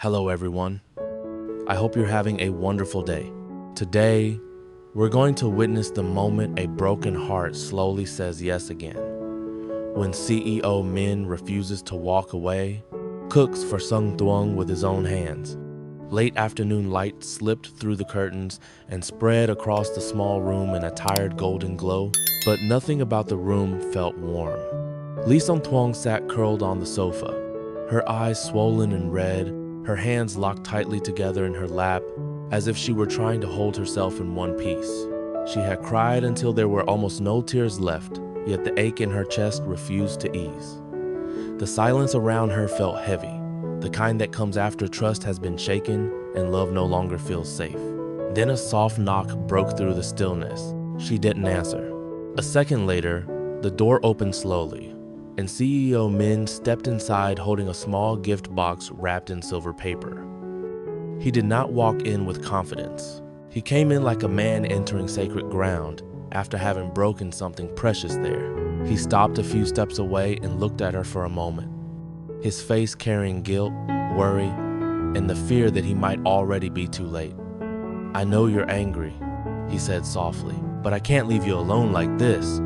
Hello everyone. I hope you're having a wonderful day. Today, we're going to witness the moment a broken heart slowly says yes again. When CEO Minh refuses to walk away, cooks for Sung Thuong with his own hands. Late afternoon light slipped through the curtains and spread across the small room in a tired golden glow, but nothing about the room felt warm. Sung Thuong sat curled on the sofa, her eyes swollen and red, her hands locked tightly together in her lap, as if she were trying to hold herself in one piece. She had cried until there were almost no tears left, yet the ache in her chest refused to ease. The silence around her felt heavy, the kind that comes after trust has been shaken and love no longer feels safe. Then a soft knock broke through the stillness. She didn't answer. A second later, the door opened slowly, and CEO Minh stepped inside holding a small gift box wrapped in silver paper. He did not walk in with confidence. He came in like a man entering sacred ground after having broken something precious there. He stopped a few steps away and looked at her for a moment, his face carrying guilt, worry, and the fear that he might already be too late. "I know you're angry," he said softly, "but I can't leave you alone like this."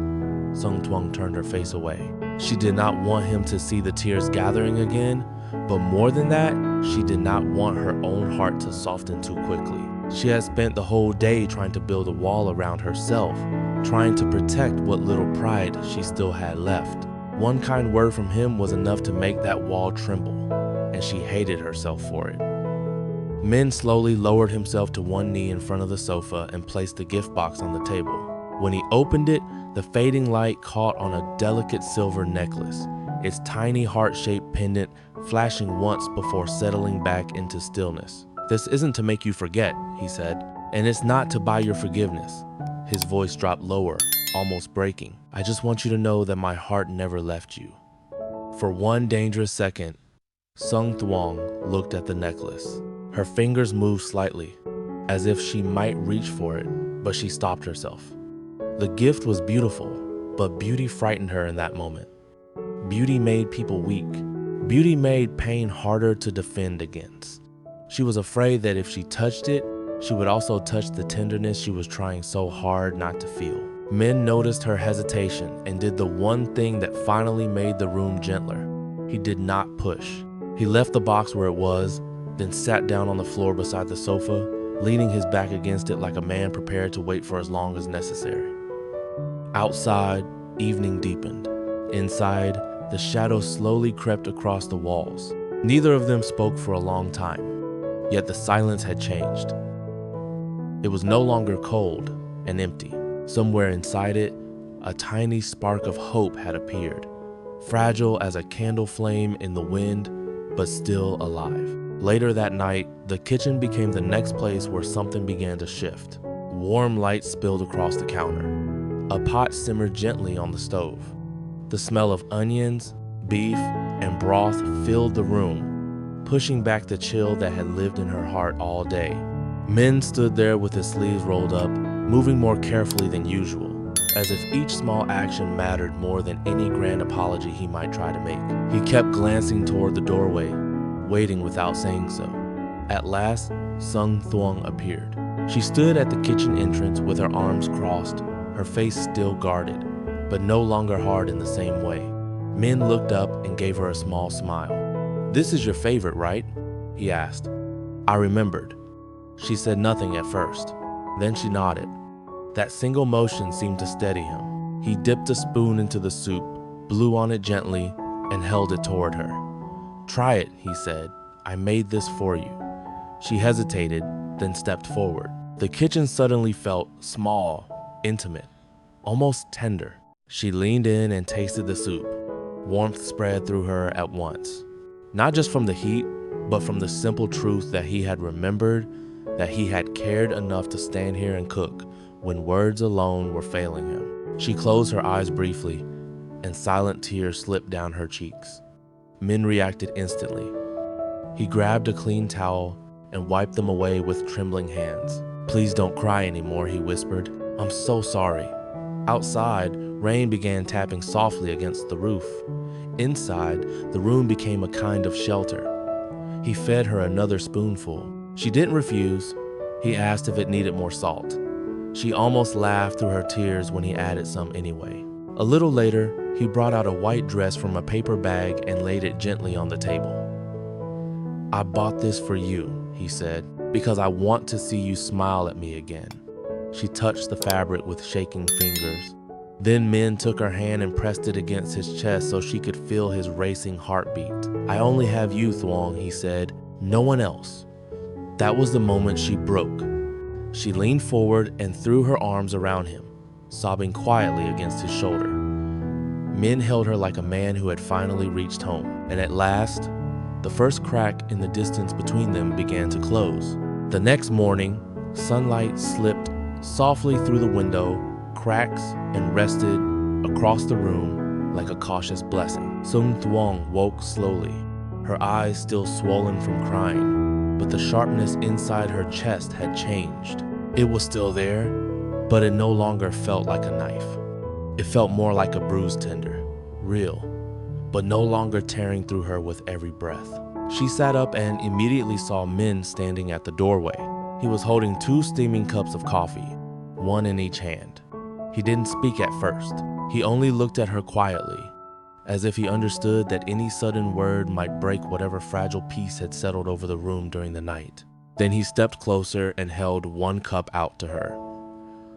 Sung Thuong turned her face away. She did not want him to see the tears gathering again, but more than that, she did not want her own heart to soften too quickly. She had spent the whole day trying to build a wall around herself, trying to protect what little pride she still had left. One kind word from him was enough to make that wall tremble, and she hated herself for it. Minh slowly lowered himself to one knee in front of the sofa and placed the gift box on the table. When he opened it, the fading light caught on a delicate silver necklace, its tiny heart-shaped pendant flashing once before settling back into stillness. "This isn't to make you forget," he said, "and it's not to buy your forgiveness." His voice dropped lower, almost breaking. "I just want you to know that my heart never left you." For one dangerous second, Sung Thuong looked at the necklace. Her fingers moved slightly, as if she might reach for it, but she stopped herself. The gift was beautiful, but beauty frightened her in that moment. Beauty made people weak. Beauty made pain harder to defend against. She was afraid that if she touched it, she would also touch the tenderness she was trying so hard not to feel. Minh noticed her hesitation and did the one thing that finally made the room gentler. He did not push. He left the box where it was, then sat down on the floor beside the sofa, leaning his back against it like a man prepared to wait for as long as necessary. Outside, evening deepened. Inside, the shadows slowly crept across the walls. Neither of them spoke for a long time, yet the silence had changed. It was no longer cold and empty. Somewhere inside it, a tiny spark of hope had appeared, fragile as a candle flame in the wind, but still alive. Later that night, the kitchen became the next place where something began to shift. Warm light spilled across the counter. A pot simmered gently on the stove. The smell of onions, beef, and broth filled the room, pushing back the chill that had lived in her heart all day. Minh stood there with his sleeves rolled up, moving more carefully than usual, as if each small action mattered more than any grand apology he might try to make. He kept glancing toward the doorway, waiting without saying so. At last, Sung Thuong appeared. She stood at the kitchen entrance with her arms crossed, her face still guarded, but no longer hard in the same way. Minh looked up and gave her a small smile. "This is your favorite, right?" he asked. I remembered. She said nothing at first. Then she nodded. That single motion seemed to steady him. He dipped a spoon into the soup, blew on it gently, and held it toward her. "Try it," he said. "I made this for you." She hesitated, then stepped forward. The kitchen suddenly felt small, intimate, almost tender. She leaned in and tasted the soup. Warmth spread through her at once. Not just from the heat, but from the simple truth that he had remembered, that he had cared enough to stand here and cook when words alone were failing him. She closed her eyes briefly, and silent tears slipped down her cheeks. Minh reacted instantly. He grabbed a clean towel and wiped them away with trembling hands. "Please don't cry anymore," he whispered. "I'm so sorry." Outside, rain began tapping softly against the roof. Inside, the room became a kind of shelter. He fed her another spoonful. She didn't refuse. He asked if it needed more salt. She almost laughed through her tears when he added some anyway. A little later, he brought out a white dress from a paper bag and laid it gently on the table. "I bought this for you," he said, "because I want to see you smile at me again." She touched the fabric with shaking fingers. Then Min took her hand and pressed it against his chest so she could feel his racing heartbeat. "I only have you, Thuong," he said, "no one else." That was the moment she broke. She leaned forward and threw her arms around him, sobbing quietly against his shoulder. Min held her like a man who had finally reached home, and at last, the first crack in the distance between them began to close. The next morning, sunlight slipped softly through the window, cracks, and rested across the room like a cautious blessing. Sung Thuong woke slowly, her eyes still swollen from crying, but the sharpness inside her chest had changed. It was still there, but it no longer felt like a knife. It felt more like a bruised tender, real, but no longer tearing through her with every breath. She sat up and immediately saw Min standing at the doorway. He was holding 2 steaming cups of coffee, one in each hand. He didn't speak at first. He only looked at her quietly, as if he understood that any sudden word might break whatever fragile peace had settled over the room during the night. Then he stepped closer and held 1 cup out to her.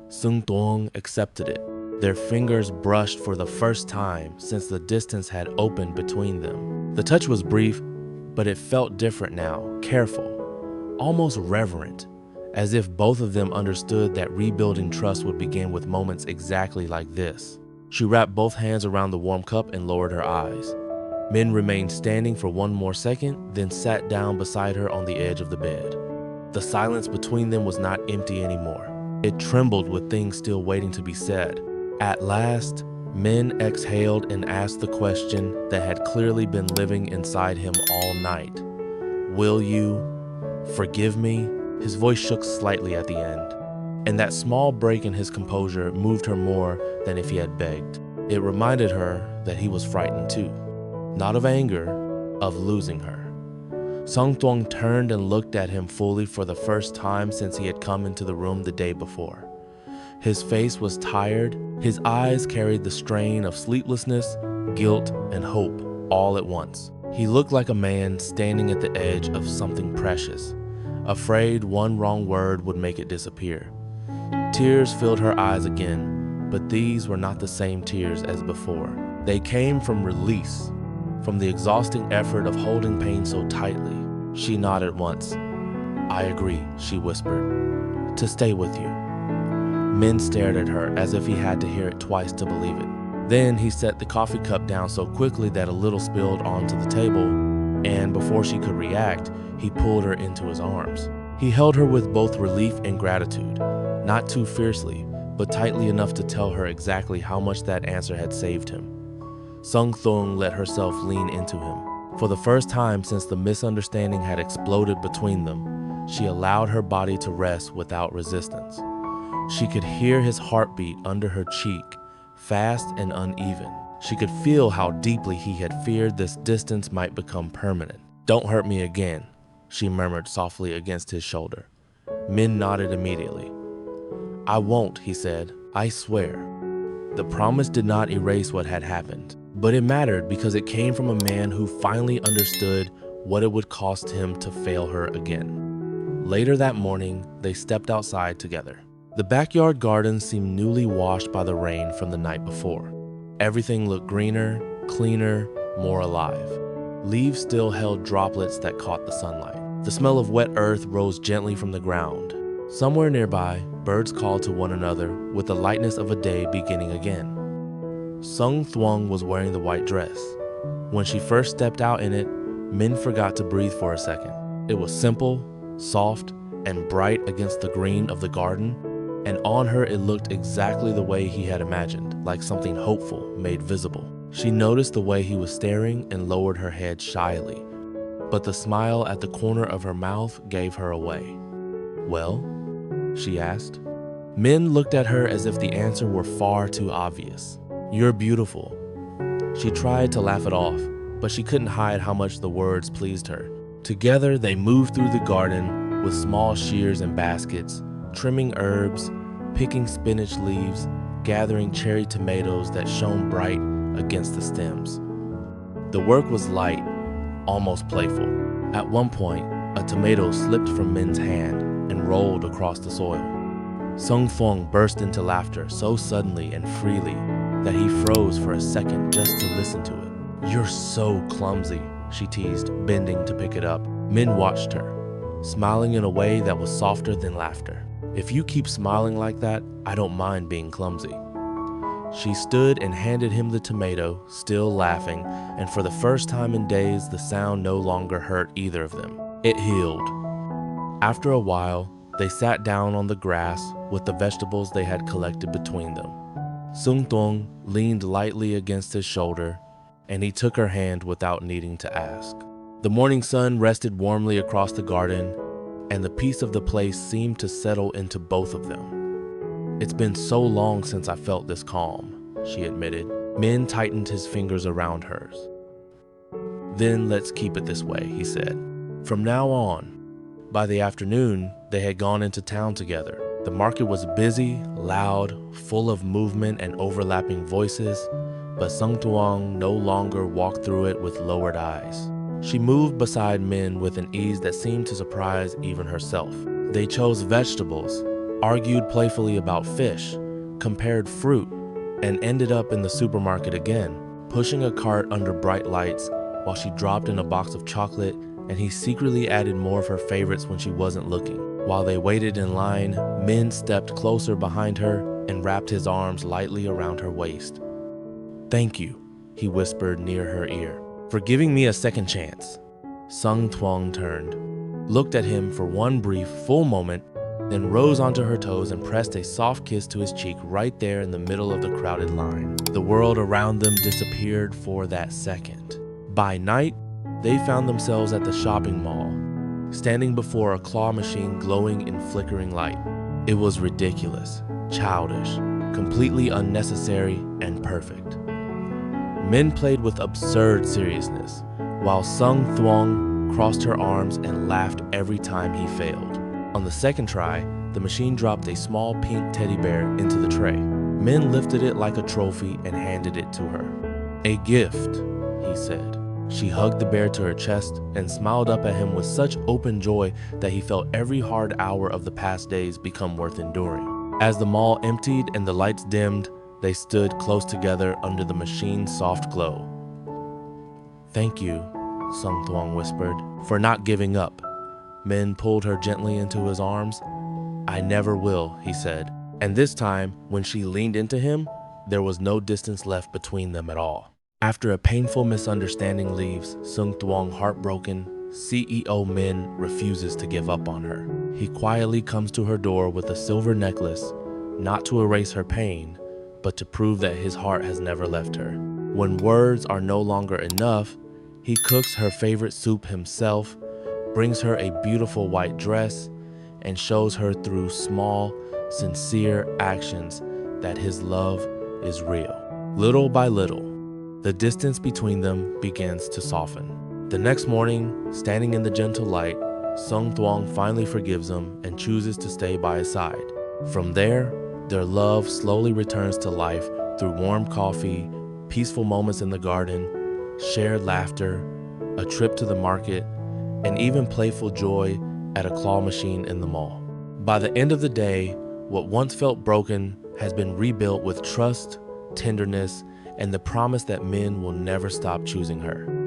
Sung Thuong accepted it. Their fingers brushed for the first time since the distance had opened between them. The touch was brief, but it felt different now, careful, almost reverent, as if both of them understood that rebuilding trust would begin with moments exactly like this. She wrapped both hands around the warm cup and lowered her eyes. Min remained standing for 1 more second, then sat down beside her on the edge of the bed. The silence between them was not empty anymore. It trembled with things still waiting to be said. At last, Min exhaled and asked the question that had clearly been living inside him all night. "Will you forgive me?" His voice shook slightly at the end, and that small break in his composure moved her more than if he had begged. It reminded her that he was frightened too, not of anger, of losing her. Sung Thuong turned and looked at him fully for the first time since he had come into the room the day before. His face was tired. His eyes carried the strain of sleeplessness, guilt, and hope all at once. He looked like a man standing at the edge of something precious, afraid one wrong word would make it disappear. Tears filled her eyes again, but these were not the same tears as before. They came from release, from the exhausting effort of holding pain so tightly. She nodded once. "I agree," she whispered, "to stay with you." Min stared at her as if he had to hear it twice to believe it. Then he set the coffee cup down so quickly that a little spilled onto the table, and before she could react, he pulled her into his arms. He held her with both relief and gratitude, not too fiercely, but tightly enough to tell her exactly how much that answer had saved him. Sung Thuong let herself lean into him. For the first time since the misunderstanding had exploded between them, she allowed her body to rest without resistance. She could hear his heartbeat under her cheek, fast and uneven. She could feel how deeply he had feared this distance might become permanent. "Don't hurt me again," she murmured softly against his shoulder. Min nodded immediately. "I won't," he said. "I swear." The promise did not erase what had happened, but it mattered because it came from a man who finally understood what it would cost him to fail her again. Later that morning, they stepped outside together. The backyard garden seemed newly washed by the rain from the night before. Everything looked greener, cleaner, more alive. Leaves still held droplets that caught the sunlight. The smell of wet earth rose gently from the ground. Somewhere nearby, birds called to one another with the lightness of a day beginning again. Sung Thuong was wearing the white dress. When she first stepped out in it, Min forgot to breathe for a second. It was simple, soft, and bright against the green of the garden, and on her it looked exactly the way he had imagined, like something hopeful made visible. She noticed the way he was staring and lowered her head shyly, but the smile at the corner of her mouth gave her away. "Well?" she asked. Min looked at her as if the answer were far too obvious. "You're beautiful." She tried to laugh it off, but she couldn't hide how much the words pleased her. Together, they moved through the garden with small shears and baskets, trimming herbs, picking spinach leaves, gathering cherry tomatoes that shone bright against the stems. The work was light, almost playful. At one point, a tomato slipped from Min's hand and rolled across the soil. Sung Thuong burst into laughter so suddenly and freely that he froze for a second just to listen to it. "You're so clumsy," she teased, bending to pick it up. Min watched her, smiling in a way that was softer than laughter. "If you keep smiling like that, I don't mind being clumsy." She stood and handed him the tomato, still laughing, and for the first time in days, the sound no longer hurt either of them. It healed. After a while, they sat down on the grass with the vegetables they had collected between them. Sung Thuong leaned lightly against his shoulder, and he took her hand without needing to ask. The morning sun rested warmly across the garden, and the peace of the place seemed to settle into both of them. "It's been so long since I felt this calm," she admitted. Min tightened his fingers around hers. "Then let's keep it this way," he said. "From now on." By the afternoon, they had gone into town together. The market was busy, loud, full of movement and overlapping voices, but Sung Thuong no longer walked through it with lowered eyes. She moved beside Min with an ease that seemed to surprise even herself. They chose vegetables, argued playfully about fish, compared fruit, and ended up in the supermarket again, pushing a cart under bright lights while she dropped in a box of chocolate, and he secretly added more of her favorites when she wasn't looking. While they waited in line, Min stepped closer behind her and wrapped his arms lightly around her waist. "Thank you," he whispered near her ear, "for giving me a second chance." Sung Thuong turned, looked at him for one brief, full moment, then rose onto her toes and pressed a soft kiss to his cheek right there in the middle of the crowded line. The world around them disappeared for that second. By night, they found themselves at the shopping mall, standing before a claw machine glowing in flickering light. It was ridiculous, childish, completely unnecessary, and perfect. Min played with absurd seriousness, while Sung Thuong crossed her arms and laughed every time he failed. On the second try, the machine dropped a small pink teddy bear into the tray. Min lifted it like a trophy and handed it to her. "A gift," he said. She hugged the bear to her chest and smiled up at him with such open joy that he felt every hard hour of the past days become worth enduring. As the mall emptied and the lights dimmed, they stood close together under the machine's soft glow. "Thank you," Sung Thuong whispered, "for not giving up." Min pulled her gently into his arms. "I never will," he said. And this time, when she leaned into him, there was no distance left between them at all. After a painful misunderstanding leaves Sung Thuong heartbroken, CEO Min refuses to give up on her. He quietly comes to her door with a silver necklace, not to erase her pain, but to prove that his heart has never left her. When words are no longer enough, he cooks her favorite soup himself, brings her a beautiful white dress, and shows her through small, sincere actions that his love is real. Little by little, the distance between them begins to soften. The next morning, standing in the gentle light, Sung Thuong finally forgives him and chooses to stay by his side. From there, their love slowly returns to life through warm coffee, peaceful moments in the garden, shared laughter, a trip to the market, and even playful joy at a claw machine in the mall. By the end of the day, what once felt broken has been rebuilt with trust, tenderness, and the promise that Min will never stop choosing her.